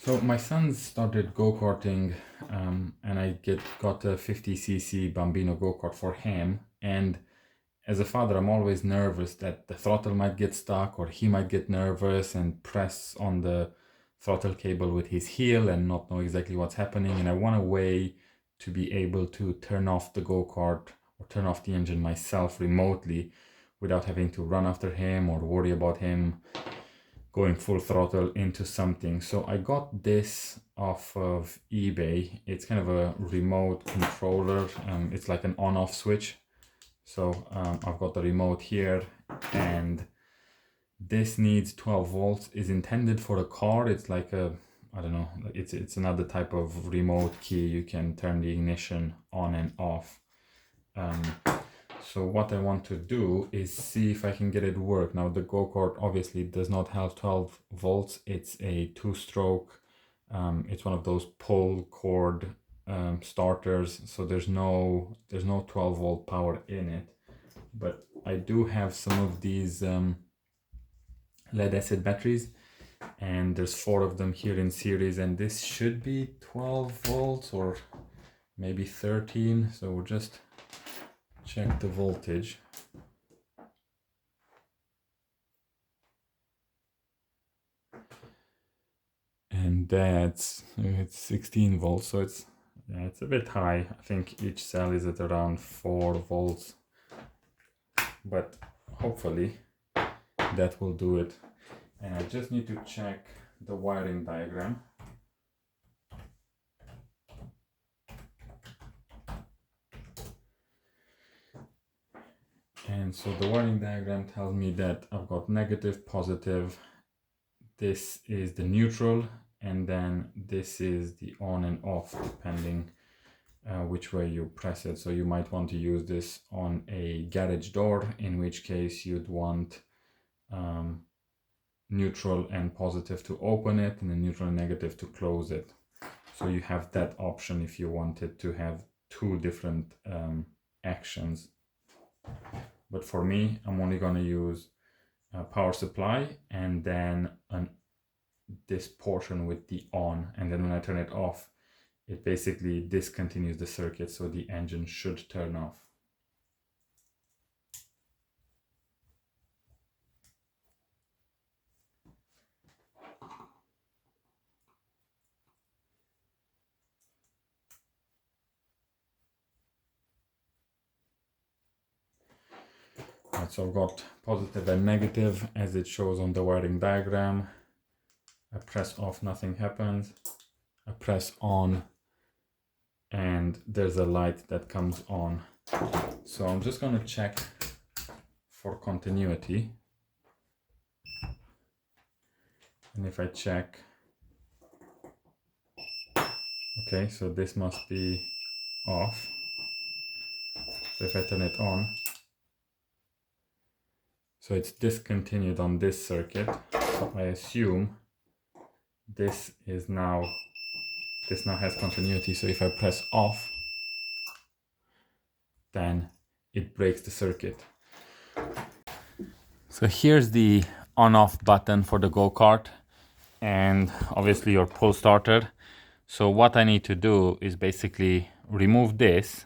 So my son started go-karting, and I got a 50cc Bambino Go-Kart for him. And as a father, I'm always nervous that the throttle might get stuck, or he might get nervous and press on the throttle cable with his heel and not know exactly what's happening. And I want a way to be able to turn off the go-kart or turn off the engine myself remotely without having to run after him or worry about him going full throttle into something. So I got this off of eBay. It's kind of a remote controller. It's like an on-off switch. So I've got the remote here, and this needs 12 volts, is intended for a car. It's like a, I don't know, it's another type of remote key. You can turn the ignition on and off. So what I want to do is see if I can get it work. Now the go-kart obviously does not have 12 volts. It's a two-stroke. It's one of those pull cord starters. So there's no 12 volt power in it. But I do have some of these lead acid batteries, and there's 4 of them here in series, and this should be 12 volts or maybe 13. So we'll just check the voltage. And it's 16 volts, so it's a bit high. I think each cell is at around 4 volts, but hopefully that will do it. And I just need to check the wiring diagram. And so the wiring diagram tells me that I've got negative, positive. This is the neutral, and then this is the on and off, depending which way you press it. So you might want to use this on a garage door, in which case you'd want neutral and positive to open it, and then neutral and negative to close it. So you have that option if you wanted to have 2 different actions. But for me, I'm only going to use power supply, and then this portion with the on, and then when I turn it off, it basically discontinues the circuit, so the engine should turn off. Right, so I've got positive and negative as it shows on the wiring diagram. I press off, nothing happens. I press on, and there's a light that comes on. So I'm just going to check for continuity. And if I check, okay, so this must be off. So if I turn it on, so it's discontinued on this circuit. So I assume this now has continuity. So if I press off, then it breaks the circuit. So here's the on-off button for the go-kart, and obviously your pull starter. So what I need to do is basically remove this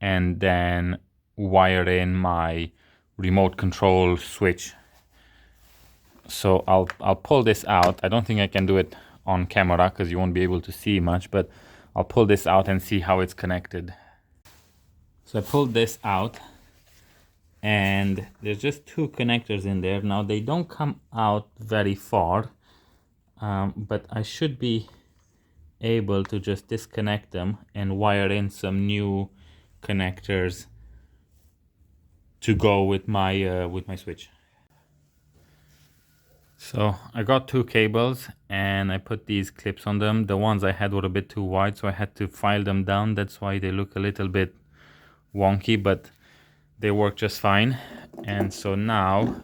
and then wire in my remote control switch. So I'll pull this out. I don't think I can do it on camera because you won't be able to see much, but I'll pull this out and see how it's connected. So I pulled this out, and there's just 2 connectors in there. Now they don't come out very far, but I should be able to just disconnect them and wire in some new connectors to go with my switch. So I got 2 cables, and I put these clips on them. The ones I had were a bit too wide, so I had to file them down. That's why they look a little bit wonky, but they work just fine. And so now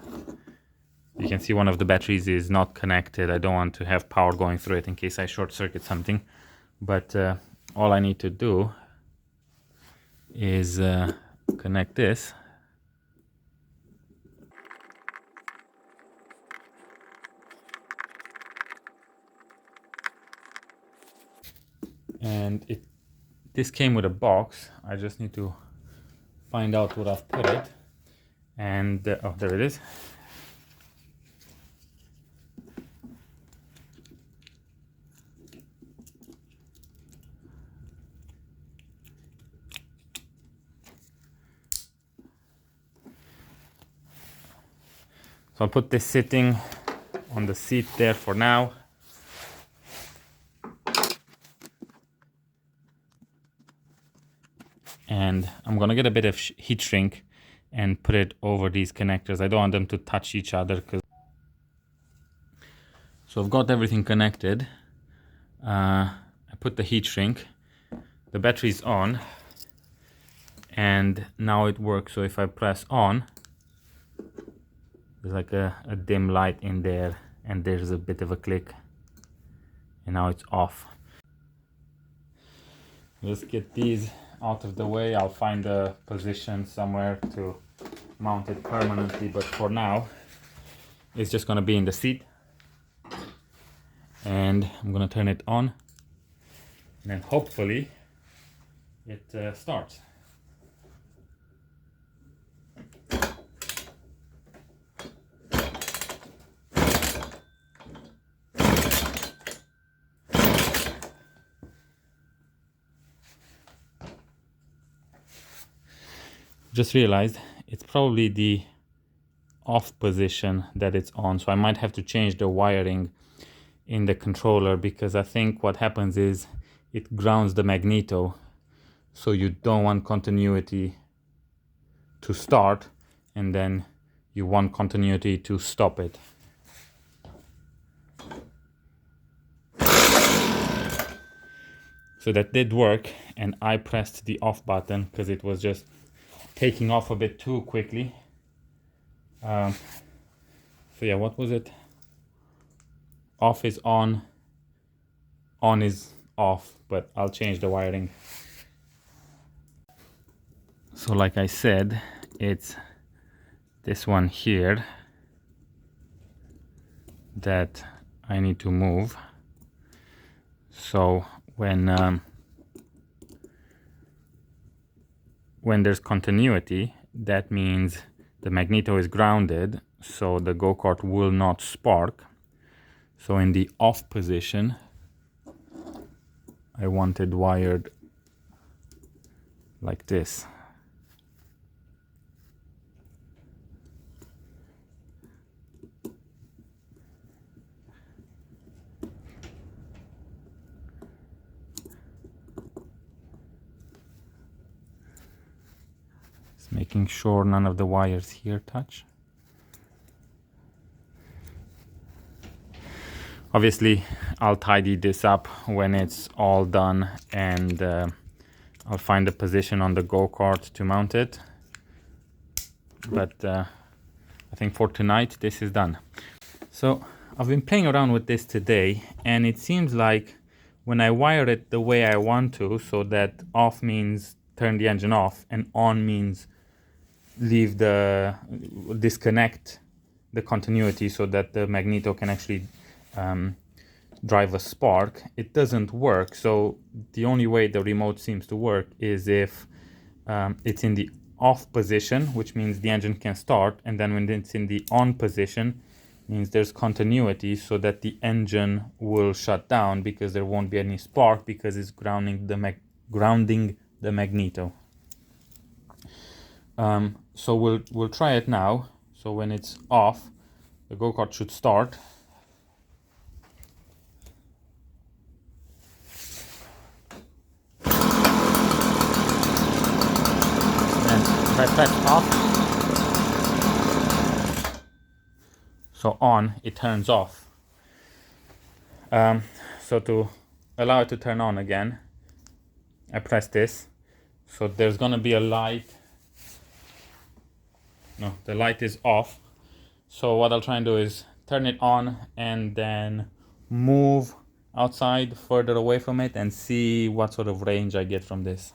you can see one of the batteries is not connected. I don't want to have power going through it in case I short circuit something. But all I need to do is connect this. And this came with a box. I just need to find out where I've put it. And oh, there it is. So I'll put this sitting on the seat there for now. And I'm gonna get a bit of heat shrink and put it over these connectors. I don't want them to touch each other. So I've got everything connected. I put the heat shrink. The battery's on. And now it works. So if I press on, there's like a dim light in there, and there's a bit of a click. And now it's off. Let's get these out of the way. I'll find a position somewhere to mount it permanently, but for now it's just gonna be in the seat. And I'm gonna turn it on, and then hopefully it starts. Just realized it's probably the off position that it's on, so I might have to change the wiring in the controller, because I think what happens is it grounds the magneto, so you don't want continuity to start and then you want continuity to stop it. So that did work, and I pressed the off button because it was just taking off a bit too quickly. So yeah, what was it? Off is on is off, but I'll change the wiring. So like I said, it's this one here that I need to move. So when there's continuity, that means the magneto is grounded, so the go-kart will not spark. So in the off position, I want it wired like this. Just making sure none of the wires here touch. Obviously, I'll tidy this up when it's all done, and I'll find a position on the go-kart to mount it. But I think for tonight, this is done. So I've been playing around with this today, and it seems like when I wire it the way I want to, so that off means turn the engine off and on means disconnect the continuity so that the magneto can actually drive a spark, it doesn't work. So the only way the remote seems to work is if it's in the off position, which means the engine can start, and then when it's in the on position, means there's continuity so that the engine will shut down, because there won't be any spark because it's grounding the magneto. So we'll try it now. So when it's off, the go-kart should start. And if I press off, so on, it turns off. So to allow it to turn on again, I press this. So there's gonna be a light. No, the light is off. So what I'll try and do is turn it on and then move outside further away from it and see what sort of range I get from this.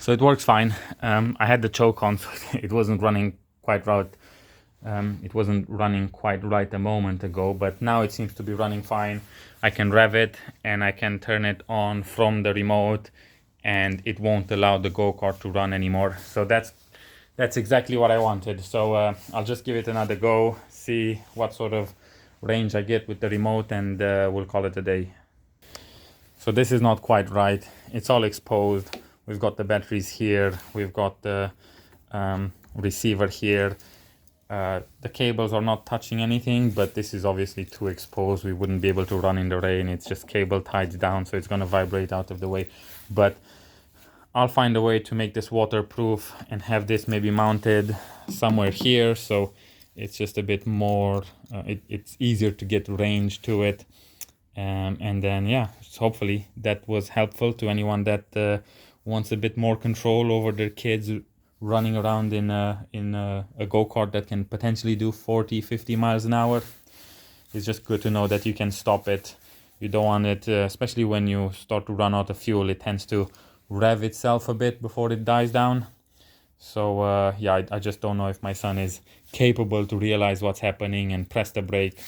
So it works fine. I had the choke on, so it wasn't running quite right. It wasn't running quite right a moment ago, but now it seems to be running fine. I can rev it and I can turn it on from the remote, and it won't allow the go-kart to run anymore. So that's exactly what I wanted. So I'll just give it another go, see what sort of range I get with the remote, and we'll call it a day. So this is not quite right. It's all exposed. We've got the batteries here. We've got the receiver here. The cables are not touching anything, but this is obviously too exposed. We wouldn't be able to run in the rain. It's just cable tied down, so it's going to vibrate out of the way. But I'll find a way to make this waterproof and have this maybe mounted somewhere here, so it's just a bit more, it's easier to get range to it. And then, yeah, so hopefully that was helpful to anyone that wants a bit more control over their kids running around in a go-kart that can potentially do 40-50 miles an hour. It's just good to know that you can stop it. You don't want it, especially when you start to run out of fuel, it tends to rev itself a bit before it dies down. So yeah, I just don't know if my son is capable to realize what's happening and press the brake